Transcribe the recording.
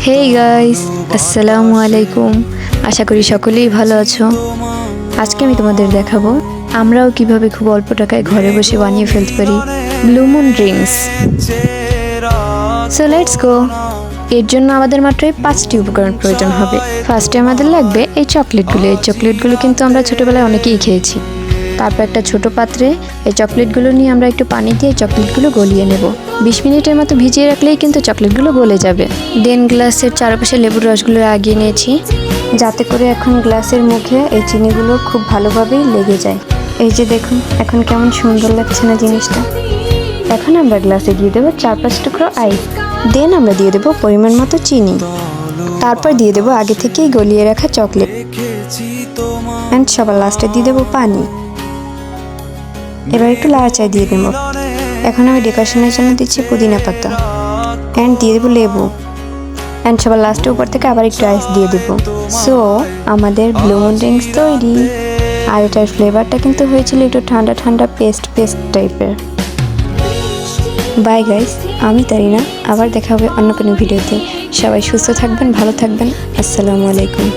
Hey guys, আসসালামু আলাইকুম। আশা করি সকলেই ভালো আছো। আজকে আমি তোমাদের দেখাবো আমরাও কিভাবে খুব অল্প টাকায় ঘরে বসে বানিয়ে ফেলতে পারি blue moon drinks. So let's go. এর জন্য আমাদের মাত্র 5টি উপকরণ প্রয়োজন হবে। ফার্স্টে আমাদের লাগবে এই চকলেটগুলো কিন্তু আমরা ছোটবেলায় অনেকেই খেয়েছি। তারপর একটা ছোট পাত্রে এই চকলেটগুলো নিয়ে আমরা একটু পানি দিয়ে চকলেটগুলো গলিয়ে নেব। 20 মিনিটের মতো ভিজিয়ে রাখলেই কিন্তু চকলেটগুলো গলে যাবে। দেন গ্লাসের চারপাশে লেবুর রসগুলো লাগিয়ে নিয়েছি, যাতে করে এখন গ্লাসের মুখে এই চিনিগুলো খুব ভালোভাবেই লেগে যায়। এই যে দেখুন, এখন কেমন সুন্দর লাগছে না জিনিসটা। এখন আমরা গ্লাসে দিয়ে দেবো 4-5 টুকরো আইস। দেন আমরা দিয়ে দেবো পরিমাণ মতো চিনি। তারপর দিয়ে দেবো আগে থেকেই গলিয়ে রাখা চকলেট। অ্যান্ড সবার লাস্টে দিয়ে দেবো পানি। এবার একটু লাড়াচাড়া দিয়ে দেবো। এখন আমি ডেকোরেশনের জন্য দিচ্ছি পুদিনা পাতা অ্যান্ড দিয়ে দেবো লেবু। অ্যান্ড সবার লাস্টে উপর থেকে আবার একটু আইস দিয়ে দেবো। সো আমাদের ব্লু মুন ড্রিঙ্কস তৈরি। আর এটার ফ্লেভারটা কিন্তু হয়েছিল একটু ঠান্ডা ঠান্ডা পেস্ট টাইপের। বাই গাইস, আমি তারিনা। আবার দেখা হবে অন্য কোনো ভিডিওতে। সবাই সুস্থ থাকবেন, ভালো থাকবেন। আসসালামু আলাইকুম।